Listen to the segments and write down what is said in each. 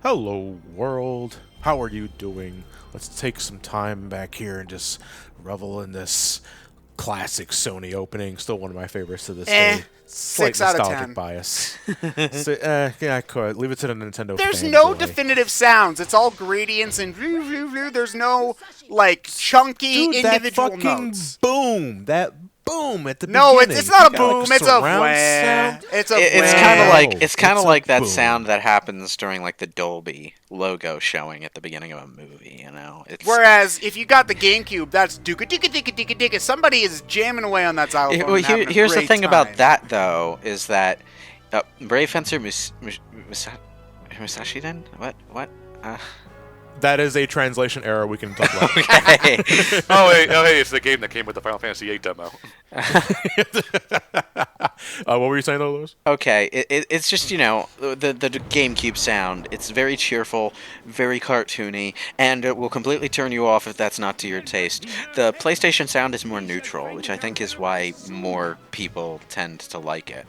Hello, world. How are you doing? Let's take some time back here and just revel in this classic Sony opening. Still one of my favorites to this day. Slight 6 out of nostalgic 10. bias. So, yeah, I could. Leave it to the Nintendo There's no fanboy. definitive sounds. It's all gradients and there's no like chunky Dude, that individual fucking notes. boom. That boom at the No, beginning. it's not a You got, boom. like, It's a surround wah. sound. It's a It's wah. kind of like No, it's kind it's of a like that boom. sound that happens during like the Dolby logo showing at the beginning of a movie. You know, it's Whereas if you got the GameCube, that's dooka dicka dicka dicka dicka. Somebody is jamming away on that xylophone. Well, and having a here's the great thing time. about that though is that Brave Fencer Musashi then what? That is a translation error we can talk about. Okay. Hey, it's the game that came with the Final Fantasy VIII demo. What were you saying, though, Lewis? Okay, it's just, you know, the GameCube sound. It's very cheerful, very cartoony, and it will completely turn you off if that's not to your taste. The PlayStation sound is more neutral, which I think is why more people tend to like it.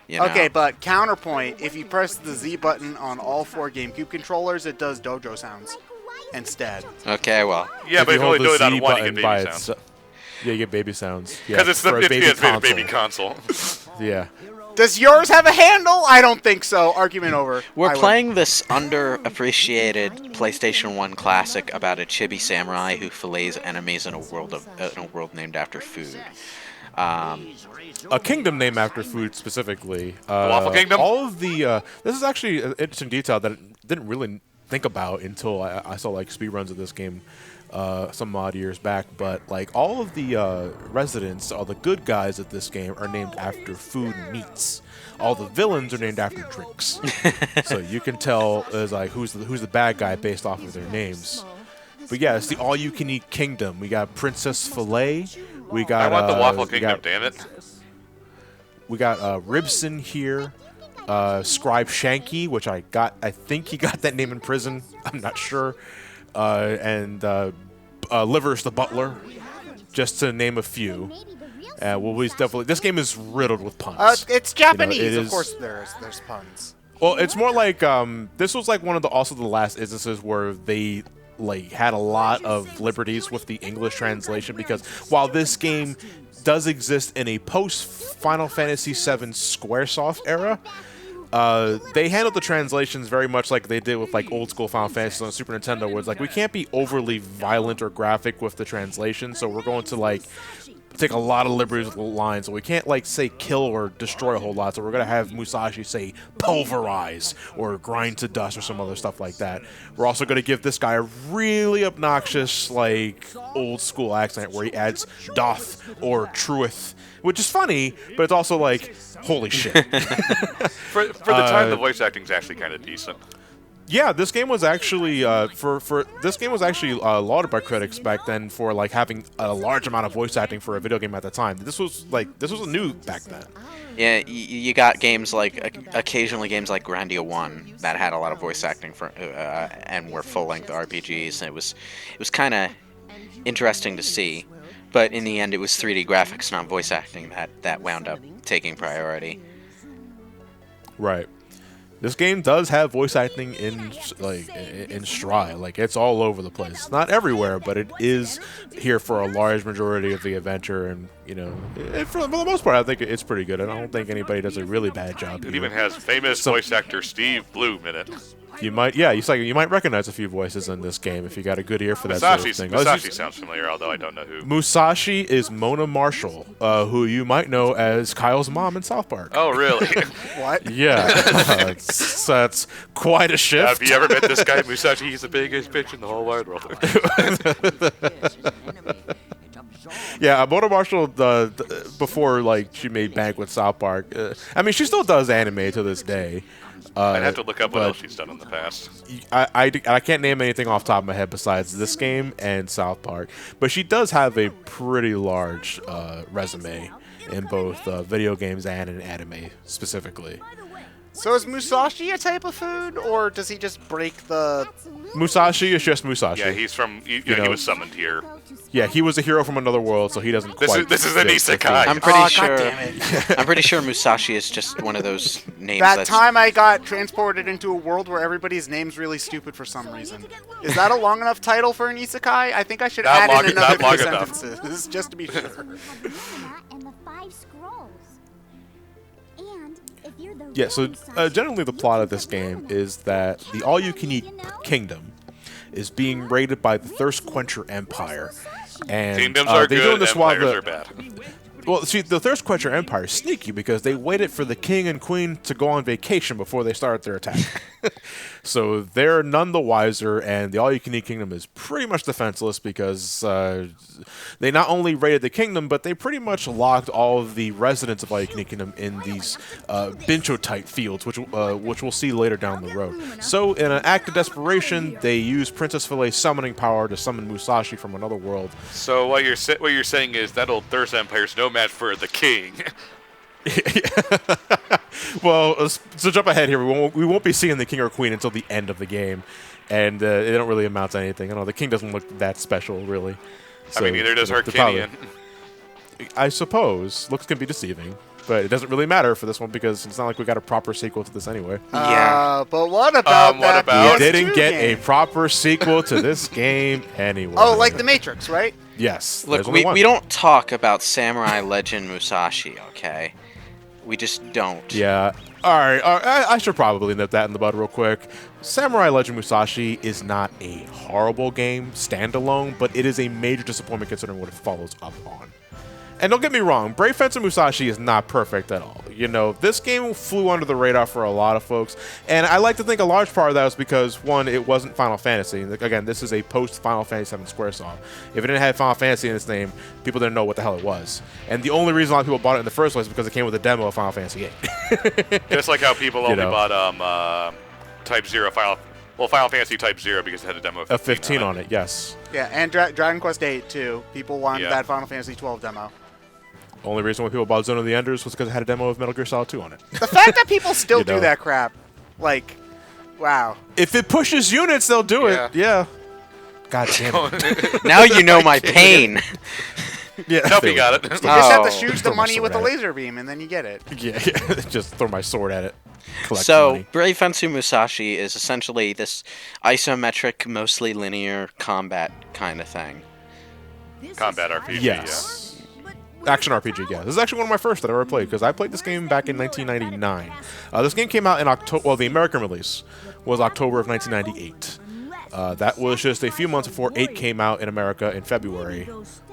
You know? Okay, but counterpoint, if you press the Z button on all 4 GameCube controllers, it does dojo sounds instead. Okay, well. Yeah, but if you hold only do the it on Z one, you button get by baby its- sound. Yeah, you get baby sounds. Because it's the for a it's console. baby console. Yeah. Does yours have a handle? I don't think so. Argument over. We're I win. playing this underappreciated PlayStation 1 classic about a chibi samurai who fillets enemies in a world named after food. A kingdom named after food specifically. Waffle Kingdom? All of the this is actually an interesting detail that I didn't really think about until I saw like speedruns of this game some odd years back. But like all of the residents, all the good guys of this game are named after food and meats. All the villains are named after drinks. So you can tell is like who's the bad guy based off of their names. But yeah, it's the all-you-can-eat kingdom. We got Princess Filet. We got. I want the Waffle we Kingdom, got- damn it. We got Ribson here, Scribe Shanky, which I think he got that name in prison. I'm not sure. And Livers the Butler, just to name a few. This game is riddled with puns. It's Japanese, it of is- course. There's puns. Well, it's more like this was like one of the last instances where they like had a lot of liberties with the English translation, because while this game does exist in a post Final Fantasy VII SquareSoft era, they handled the translations very much like they did with like old school Final Fantasy on Super Nintendo, where it's like we can't be overly violent or graphic with the translation, so we're going to like take a lot of liberties with the lines. So we can't like say kill or destroy a whole lot. So we're gonna have Musashi say pulverize or grind to dust or some other stuff like that. We're also gonna give this guy a really obnoxious like old school accent where he adds doth or trueth, which is funny, but it's also like holy shit. For the time, the voice acting's actually kind of decent. Yeah, this game was actually lauded by critics back then for like having a large amount of voice acting for a video game at the time. This was new back then. Yeah, you got games like occasionally games like Grandia 1 that had a lot of voice acting for and were full-length RPGs, and it was kind of interesting to see. But in the end, it was 3D graphics, not voice acting, that wound up taking priority. Right. This game does have voice acting in stride. Like it's all over the place. Not everywhere, but it is here for a large majority of the adventure. And you know, for the most part, I think it's pretty good. And I don't think anybody does a really bad job. It here. even has famous voice actor Steve Bloom in it. You might recognize a few voices in this game if you got a good ear for that sort of thing. Musashi sounds familiar, although I don't know who. Musashi is Mona Marshall, who you might know as Kyle's mom in South Park. Oh, really? What? Yeah, that's quite a shift. Have you ever met this guy, Musashi? He's the biggest bitch in the whole wide world. Yeah, Mona Marshall, before like she made bank with South Park. I mean, she still does anime to this day. I'd have to look up what but else she's done in the past. I can't name anything off the top of my head besides this game and South Park. But she does have a pretty large resume in both video games and in anime specifically. So is Musashi a type of food, or does he just break the... Musashi is just Musashi. Yeah, he's from. He was summoned here. Yeah, he was a hero from another world, so he doesn't This quite. is an fit the isekai. theme. I'm pretty God sure. damn it. I'm pretty sure Musashi is just one of those names. That that's, time I got transported into a world where everybody's name's really stupid for some reason. Is that a long enough title for an isekai? I think I should Not add long- in another not long few enough. sentences, just to be sure. Yeah, so generally the plot of this game is that the All-You-Can-Eat Kingdom is being raided by the Thirst Quencher Empire. And Kingdoms are they're good. doing this while Empires the, are bad. Well, see, the Thirst Quencher Empire is sneaky because they waited for the king and queen to go on vacation before they started their attack. So they're none the wiser, and the All-You-Can-Eat Kingdom is pretty much defenseless because they not only raided the kingdom, but they pretty much locked all of the residents of All-You-Can-Eat Kingdom in these Bincho-type fields, which we'll see later down the road. So in an act of desperation, they use Princess Filet's summoning power to summon Musashi from another world. So what you're saying is that old Thirst Empire's no match for the king. Well, so jump ahead here. We won't be seeing the king or queen until the end of the game, and it don't really amount to anything. I don't know. The king doesn't look that special, really. I mean, neither does they're Arcanian. I suppose looks can be deceiving, but it doesn't really matter for this one because it's not like we got a proper sequel to this anyway. Yeah. But what about What that about- We PS2 didn't get game? a proper sequel to this game anyway. Oh, like The Matrix, right? Yes. Look, there's only one. we don't talk about Samurai Legend Musashi, okay? We just don't. Yeah. All right. I should probably nip that in the bud real quick. Samurai Legend Musashi is not a horrible game standalone, but it is a major disappointment considering what it follows up on. And don't get me wrong, Brave Fencer Musashi is not perfect at all. You know, this game flew under the radar for a lot of folks, and I like to think a large part of that was because, one, it wasn't Final Fantasy. Again, this is a post-Final Fantasy VII Squaresoft. If it didn't have Final Fantasy in its name, people didn't know what the hell it was. And the only reason a lot of people bought it in the first place is because it came with a demo of Final Fantasy VIII. Just like how people only know. bought Type 0 Final Fantasy Type 0 because it had a demo of A 15 on it, yes. Yeah, and Dragon Quest VIII, too. People wanted Yeah. that Final Fantasy 12 demo. Only reason why people bought Zone of the Enders was because it had a demo of Metal Gear Solid 2 on it. The fact that people still You do know. that crap, like, wow. If it pushes units, they'll do Yeah. it. Yeah. God damn it. Now you know my pain. Yeah. Nope, there you we got go. it. You just have to Oh. shoot the Throw my money sword with a at it. laser beam, and then you get it. Yeah, just throw my sword at it. Collect So, money. Brave Fencer Musashi is essentially this isometric, mostly linear combat kind of thing. Combat RPG. Yes. Action RPG, yeah. This is actually one of my first that I ever played, because I played this game back in 1999. This game came out in October, well, the American release was October of 1998. That was just a few months before 8 came out in America in February,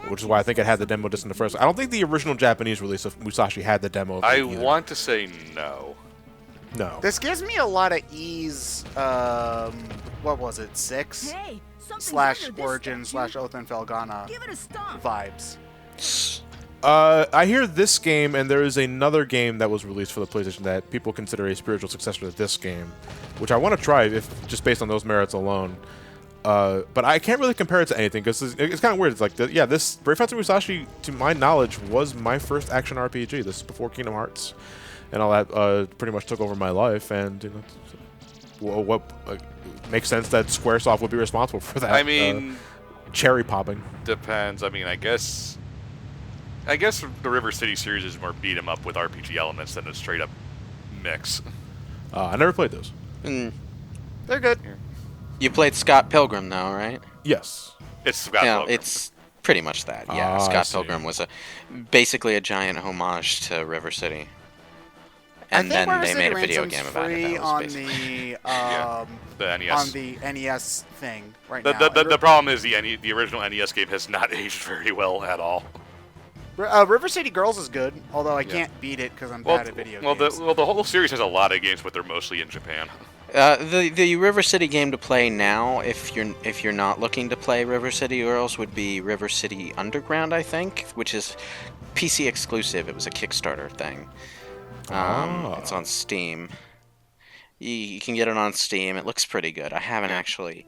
which is why I think it had the demo disc in the first. I don't think the original Japanese release of Musashi had the demo of I it either. want to say no. No. This gives me a lot of Ease, what was it, 6? Slash Origin slash Othan Felgana vibes. I hear this game, and there is another game that was released for the PlayStation that people consider a spiritual successor to this game, which I want to try if just based on those merits alone. But I can't really compare it to anything because it's kind of weird. It's like, this Brave Fencer Musashi, to my knowledge, was my first action RPG. This is before Kingdom Hearts and all that pretty much took over my life, and what makes sense that SquareSoft would be responsible for that. I mean, cherry popping. depends. I mean, I guess the River City series is more beat 'em up with RPG elements than a straight up mix. I never played those. Mm. They're good. You played Scott Pilgrim, though, right? Yes. It's Scott Yeah, Pilgrim. it's pretty much that. Yeah, I Scott see. Pilgrim was basically a giant homage to River City. And I think then River they City made a video Ransom's game about it. free That was on basically. the the NES. on the NES thing right The, now. the problem is the original NES game has not aged very well at all. River City Girls is good, although I Yeah. can't beat it because I'm Well, bad at video well, games. the whole series has a lot of games, but they're mostly in Japan. The River City game to play now, if you're not looking to play River City Girls, would be River City Underground, I think, which is PC exclusive. It was a Kickstarter thing. It's on Steam. You can get it on Steam. It looks pretty good. I haven't actually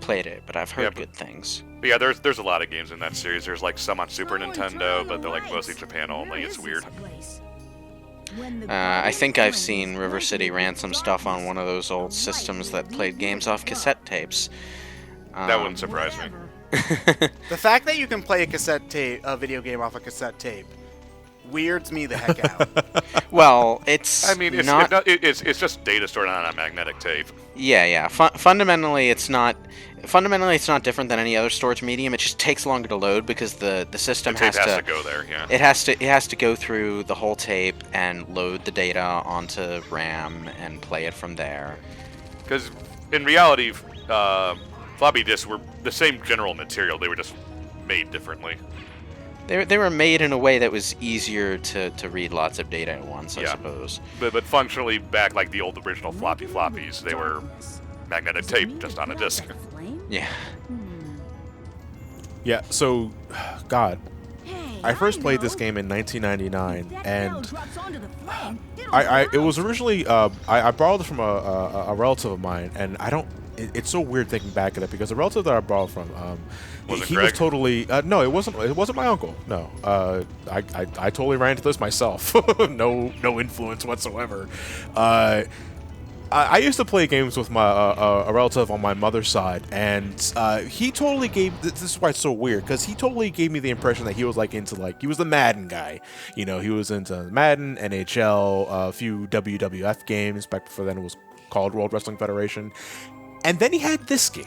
played it, but I've heard good things. But yeah, there's a lot of games in that series. There's like some on Super Nintendo, but they're like mostly Japan only. It's weird. I think I've seen River City Ransom stuff on one of those old systems that played games off cassette tapes. That wouldn't surprise me. The fact that you can play a video game off a cassette tape weirds me the heck out. Well, it's it's just data stored on a magnetic tape. Yeah. Fundamentally, it's not different than any other storage medium. It just takes longer to load because the system has to go there. Yeah. It has to go through the whole tape and load the data onto RAM and play it from there. Because in reality, floppy disks were the same general material. They were just made differently. They were made in a way that was easier to read lots of data at once, I suppose. But functionally, back like the old original floppies, they were magnetic tape just on a disk. Yeah. Yeah, so, God, I first played this game in 1999, and it was originally, I borrowed it from a relative of mine, and it's so weird thinking back at it, because the relative that I borrowed from, he was totally, no, it wasn't my uncle, no, I totally ran into this myself, no influence whatsoever. I used to play games with a relative on my mother's side, and he totally gave. This is why it's so weird, because he totally gave me the impression that he was he was the Madden guy. You know, he was into Madden, NHL, a few WWF games back before then it was called World Wrestling Federation, and then he had this game.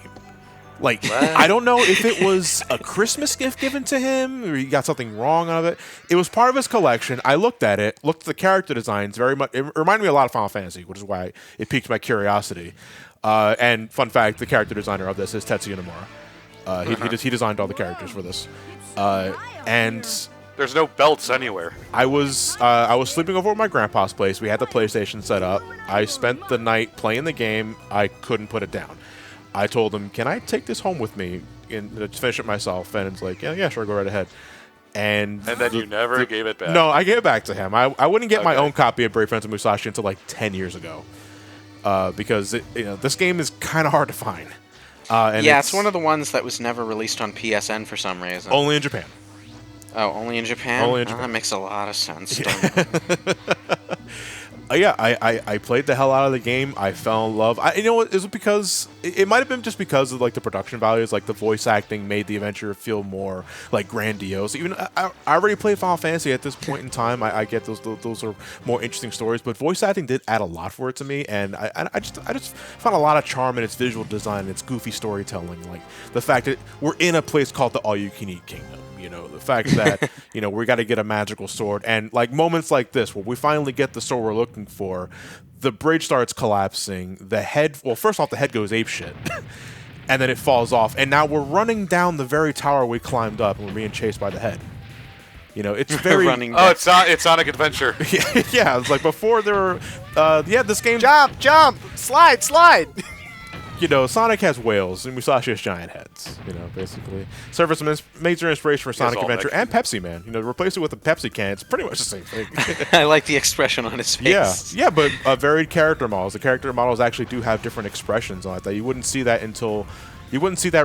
I don't know if it was a Christmas gift given to him, or he got something wrong out of it. It was part of his collection. I looked at the character designs very much. It reminded me a lot of Final Fantasy, which is why it piqued my curiosity. And fun fact, the character designer of this is Tetsuya Nomura. He designed all the characters for this. And there's no belts anywhere. I was sleeping over at my grandpa's place. We had the PlayStation set up. I spent the night playing the game. I couldn't put it down. I told him, can I take this home with me and just finish it myself? And it's like, yeah, sure, go right ahead. And then you never gave it back. No, I gave it back to him. I wouldn't get my own copy of Brave Fencer Musashi until 10 years ago. Because this game is kind of hard to find. And it's one of the ones that was never released on PSN for some reason. Only in Japan. Oh, only in Japan? Only in Japan. That makes a lot of sense. I played the hell out of the game. I fell in love. You know what? Is it because it might have been just because of the production values, the voice acting made the adventure feel more grandiose. Even I already played Final Fantasy at this point in time. I get those are more interesting stories, but voice acting did add a lot for it to me, and I just found a lot of charm in its visual design and its goofy storytelling, the fact that we're in a place called the Allucaneet Kingdom. The fact that, we got to get a magical sword. And, moments like this, where we finally get the sword we're looking for, the bridge starts collapsing, first off, the head goes apeshit, and then it falls off. And now we're running down the very tower we climbed up, and we're being chased by the head. It's very... it's Sonic Adventure. Yeah, it's before there were... this game... Jump! Slide! Sonic has whales, and Musashi has giant heads, basically. Serve as some major inspiration for Sonic Adventure and Pepsi Man. Replace it with a Pepsi can, it's pretty much the same thing. I like the expression on his face. Yeah, but varied character models. The character models actually do have different expressions on it that you wouldn't see that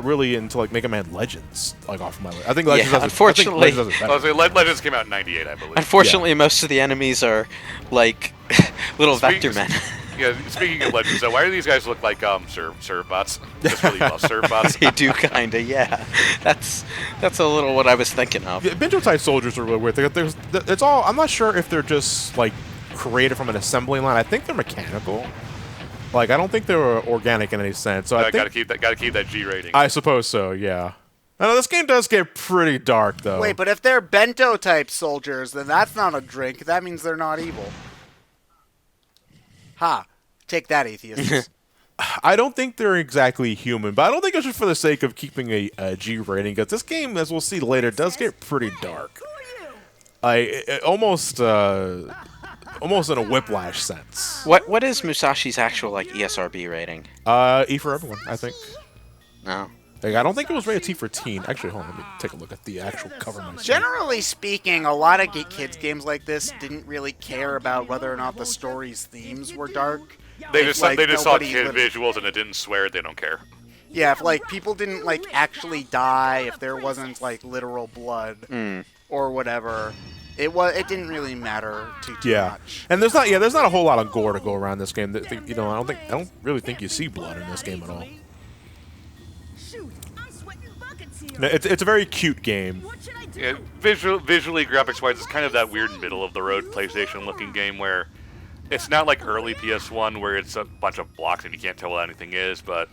really until Mega Man Legends, off my list. I think Legends does it. Unfortunately, Legends came out in '98, I believe. Unfortunately, most of the enemies are little vector men. Yeah, speaking of Legends, why do these guys look like serve bots? Just really love serve bots. They do kinda, yeah. That's a little what I was thinking of. Yeah, Binjo-type soldiers are really weird. It's all. I'm not sure if they're just created from an assembly line. I think they're mechanical. I don't think they were organic in any sense. So I think gotta keep that G rating. I suppose so. Yeah. I know this game does get pretty dark though. Wait, but if they're bento type soldiers, then that's not a drink. That means they're not evil. Ha! Take that, atheists. I don't think they're exactly human, but I don't think it's just for the sake of keeping a G rating, because this game, as we'll see later, does get pretty dark. Almost in a whiplash sense. What is Musashi's actual ESRB rating? E for everyone, I think. No. I don't think it was rated T for teen. Actually, hold on, let me take a look at the actual cover myself. Generally speaking, a lot of kids games like this didn't really care about whether or not the story's themes were dark. They just saw kid visuals and it didn't swear. They don't care. Yeah, if people didn't actually die, if there wasn't literal blood or whatever, it didn't really matter too much. And there's not a whole lot of gore to go around this game. You know, I don't really think you see blood in this game at all. No, it's a very cute game. Yeah, visually, graphics-wise, it's kind of that weird middle-of-the-road PlayStation-looking game where it's not like early PS1 where it's a bunch of blocks and you can't tell what anything is, but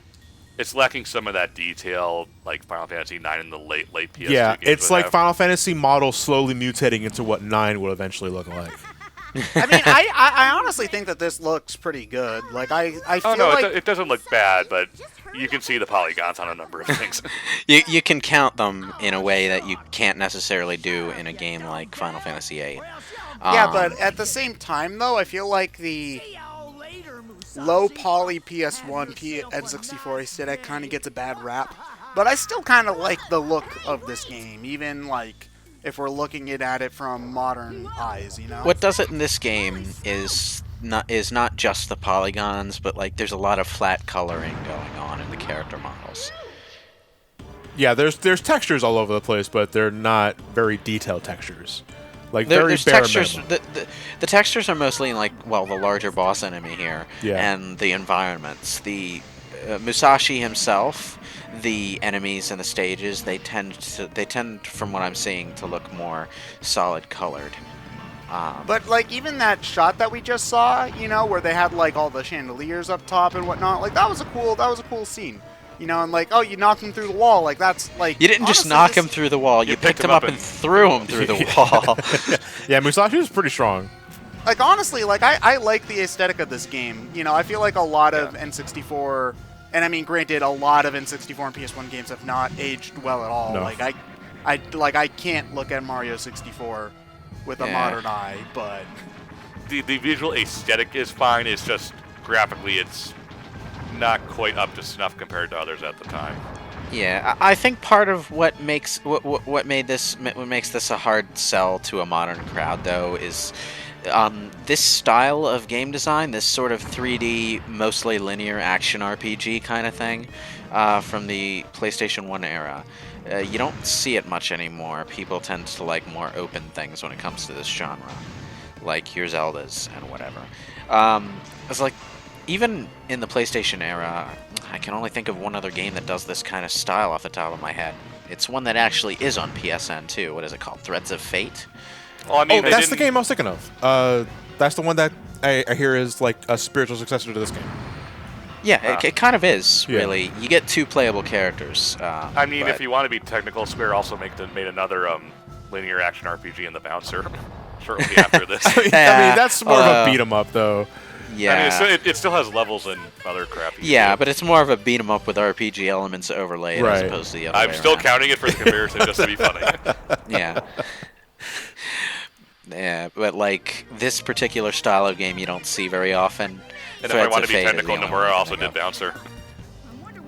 it's lacking some of that detail like Final Fantasy IX in the late PS2 Yeah, games it's like Final Fantasy model slowly mutating into what 9 will eventually look like. I mean, I honestly think that this looks pretty good. Like, I feel like... it doesn't look bad, but you can see the polygons on a number of things. You can count them in a way that you can't necessarily do in a game like Final Fantasy VIII. Yeah, but at the same time, though, I feel like the low poly PS1, N64 aesthetic kind of gets a bad rap. But I still kind of like the look of this game, even like if we're looking at it from modern eyes, you know? What does it in this game is not just the polygons, but like there's a lot of flat coloring going on in the character models. Yeah, there's textures all over the place, but they're not very detailed textures. Like There's bare textures. minimum. The textures are mostly in like the larger boss enemy here, and the environments. The Musashi himself, the enemies and the stages, they tend, from what I'm seeing, to look more solid colored. But like even that shot that we just saw, you know, where they had like all the chandeliers up top and whatnot, like that was a cool scene. You know, and like, oh, you knocked him through the wall. Like, that's like... You didn't just knock him through the wall. You picked him up and threw him through the wall. Yeah, Musashi was pretty strong. Like, honestly, like, I like the aesthetic of this game. You know, I feel like a lot of N64... And, I mean, granted, a lot of N64 and PS1 games have not aged well at all. No. Like, I can't look at Mario 64 with a modern eye, but... The visual aesthetic is fine. It's just, graphically, it's not quite up to snuff compared to others at the time. Yeah, I think part of what makes this a hard sell to a modern crowd, though, is this style of game design, this sort of 3D, mostly linear action RPG kind of thing from the PlayStation 1 era. You don't see it much anymore. People tend to like more open things when it comes to this genre, like your Zeldas and whatever. It's like, even in the PlayStation era, I can only think of one other game that does this kind of style off the top of my head. It's one that actually is on PSN too. What is it called? Threads of Fate? Well, I mean, that's the game I was thinking of. That's the one that I hear is like a spiritual successor to this game. Yeah, it kind of is, really. You get 2 playable characters. I mean, if you want to be technical, Square also made another linear action RPG in The Bouncer shortly after this. I mean, that's more of a beat 'em up, though. Yeah, I mean, it still has levels and other crap. Yeah, but it's more of a beat 'em up with RPG elements overlaid as opposed to the other way I'm still around. counting it for the comparison just to be funny. Yeah. Yeah, but like this particular style of game you don't see very often. And if I want to be technical, Nomura also did Bouncer.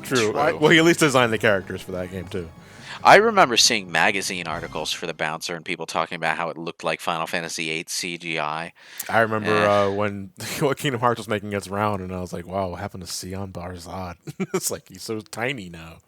True. Well, he at least designed the characters for that game, too. I remember seeing magazine articles for the Bouncer and people talking about how it looked like Final Fantasy VIII CGI. I remember when Kingdom Hearts was making its round, and I was like, wow, what happened to Sion Barzad? It's like, he's so tiny now.